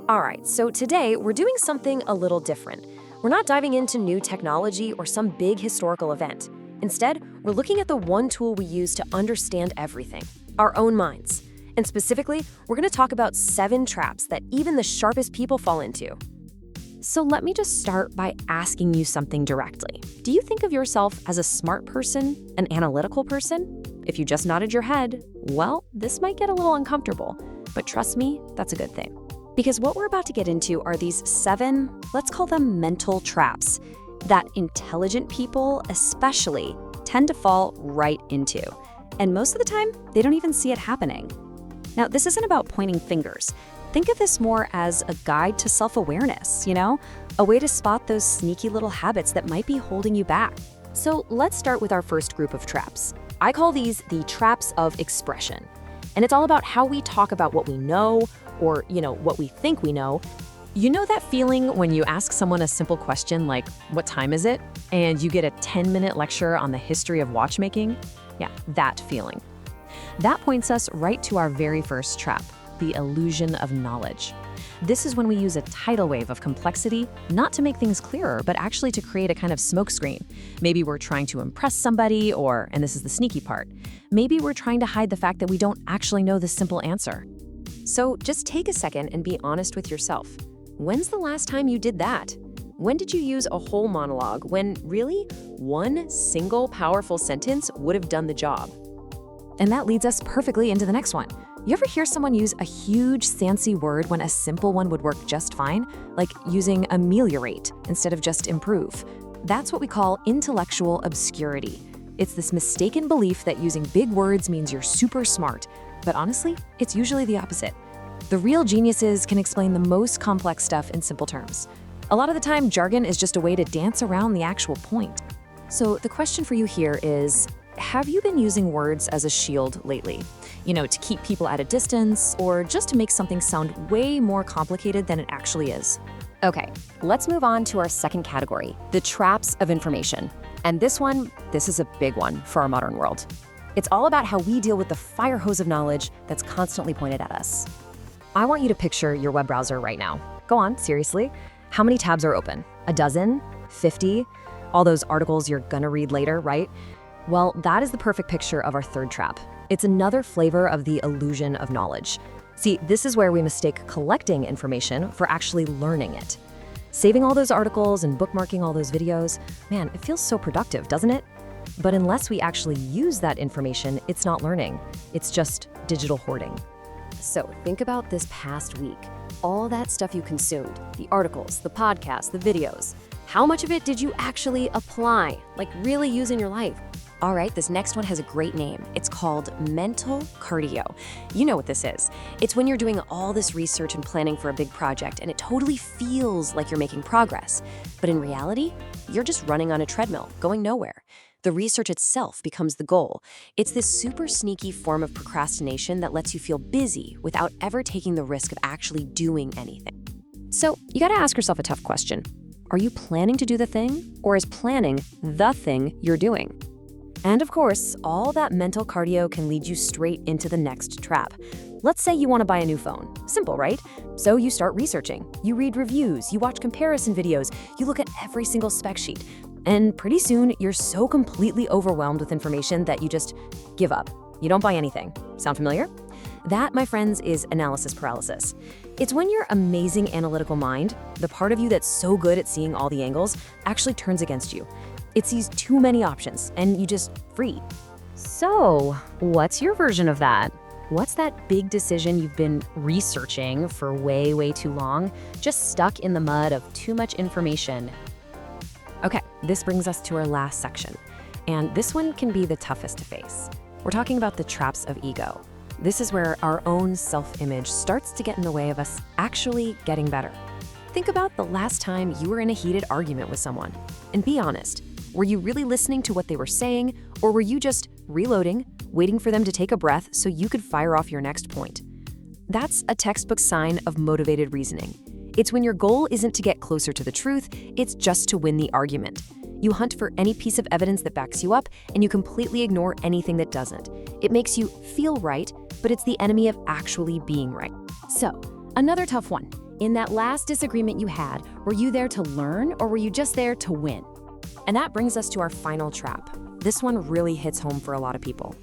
All right, so today we're doing something a little different. We're not diving into new technology or some big historical event. Instead, we're looking at the one tool we use to understand everything, our own minds. And specifically, we're going to talk about 7 traps that even the sharpest people fall into. So let me just start by asking you something directly. Do you think of yourself as a smart person, an analytical person? If you just nodded your head, well, this might get a little uncomfortable. But trust me, that's a good thing. Because what we're about to get into are these 7, let's call them mental traps, that intelligent people especially tend to fall right into. And most of the time, they don't even see it happening. Now, this isn't about pointing fingers. Think of this more as a guide to self-awareness, a way to spot those sneaky little habits that might be holding you back. So let's start with our first group of traps. I call these the traps of expression. And it's all about how we talk about what we know, or, what we think we know. You know that feeling when you ask someone a simple question like, what time is it? And you get a 10-minute lecture on the history of watchmaking? Yeah, that feeling. That points us right to our very first trap, the illusion of knowledge. This is when we use a tidal wave of complexity, not to make things clearer, but actually to create a kind of smokescreen. Maybe we're trying to impress somebody, or, and this is the sneaky part, maybe we're trying to hide the fact that we don't actually know the simple answer. So just take a second and be honest with yourself. When's the last time you did that? When did you use a whole monologue when really one single powerful sentence would have done the job? And that leads us perfectly into the next one. You ever hear someone use a huge fancy word when a simple one would work just fine? Like using ameliorate instead of just improve. That's what we call intellectual obscurity. It's this mistaken belief that using big words means you're super smart. But honestly, it's usually the opposite. The real geniuses can explain the most complex stuff in simple terms. A lot of the time, jargon is just a way to dance around the actual point. So the question for you here is, have you been using words as a shield lately? To keep people at a distance, or just to make something sound way more complicated than it actually is? Okay, let's move on to our second category, the traps of information. And this is a big one for our modern world. It's all about how we deal with the fire hose of knowledge that's constantly pointed at us. I want you to picture your web browser right now. Go on, seriously. How many tabs are open? A dozen? 50? All those articles you're gonna read later, right? Well, that is the perfect picture of our third trap. It's another flavor of the illusion of knowledge. See, this is where we mistake collecting information for actually learning it. Saving all those articles and bookmarking all those videos, man, it feels so productive, doesn't it? But unless we actually use that information, it's not learning. It's just digital hoarding. So think about this past week. All that stuff you consumed, the articles, the podcasts, the videos. How much of it did you actually apply, like really use in your life? All right, this next one has a great name. It's called mental cardio. You know what this is. It's when you're doing all this research and planning for a big project, and it totally feels like you're making progress. But in reality, you're just running on a treadmill, going nowhere. The research itself becomes the goal. It's this super sneaky form of procrastination that lets you feel busy without ever taking the risk of actually doing anything. So you gotta ask yourself a tough question. Are you planning to do the thing, or is planning the thing you're doing? And of course, all that mental cardio can lead you straight into the next trap. Let's say you want to buy a new phone. Simple, right? So you start researching. You read reviews, you watch comparison videos, you look at every single spec sheet. And pretty soon, you're so completely overwhelmed with information that you just give up. You don't buy anything. Sound familiar? That, my friends, is analysis paralysis. It's when your amazing analytical mind, the part of you that's so good at seeing all the angles, actually turns against you. It sees too many options, and you just freeze. So, what's your version of that? What's that big decision you've been researching for way, way too long, just stuck in the mud of too much information? Okay, this brings us to our last section, and this one can be the toughest to face. We're talking about the traps of ego. This is where our own self-image starts to get in the way of us actually getting better. Think about the last time you were in a heated argument with someone, and be honest. Were you really listening to what they were saying, or were you just reloading, waiting for them to take a breath so you could fire off your next point? That's a textbook sign of motivated reasoning. It's when your goal isn't to get closer to the truth, it's just to win the argument. You hunt for any piece of evidence that backs you up, and you completely ignore anything that doesn't. It makes you feel right, but it's the enemy of actually being right. So, another tough one. In that last disagreement you had, were you there to learn or were you just there to win? And that brings us to our final trap. This one really hits home for a lot of people.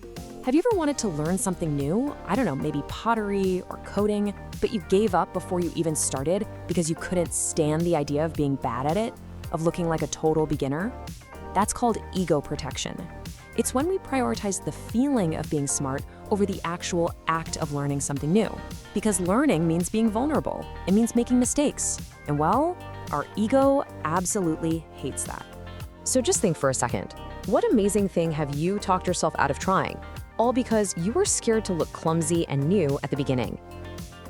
Have you ever wanted to learn something new? I don't know, maybe pottery or coding, but you gave up before you even started because you couldn't stand the idea of being bad at it, of looking like a total beginner? That's called ego protection. It's when we prioritize the feeling of being smart over the actual act of learning something new. Because learning means being vulnerable. It means making mistakes. And well, our ego absolutely hates that. So just think for a second. What amazing thing have you talked yourself out of trying? All because you were scared to look clumsy and new at the beginning.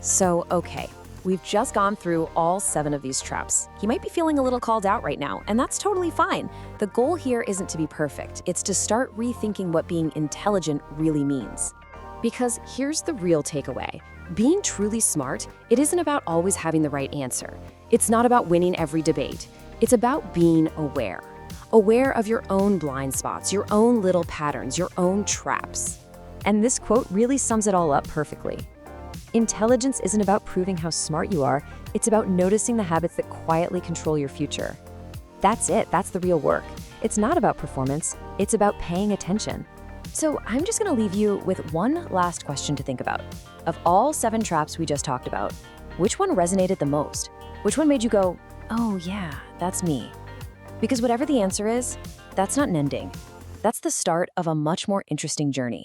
So, okay, we've just gone through all 7 of these traps. You might be feeling a little called out right now, and that's totally fine. The goal here isn't to be perfect. It's to start rethinking what being intelligent really means. Because here's the real takeaway. Being truly smart, it isn't about always having the right answer. It's not about winning every debate. It's about being aware. Aware of your own blind spots, your own little patterns, your own traps. And this quote really sums it all up perfectly. Intelligence isn't about proving how smart you are, it's about noticing the habits that quietly control your future. That's it, that's the real work. It's not about performance, it's about paying attention. So I'm just gonna leave you with one last question to think about. Of all 7 traps we just talked about, which one resonated the most? Which one made you go, oh yeah, that's me? Because whatever the answer is, that's not an ending. That's the start of a much more interesting journey.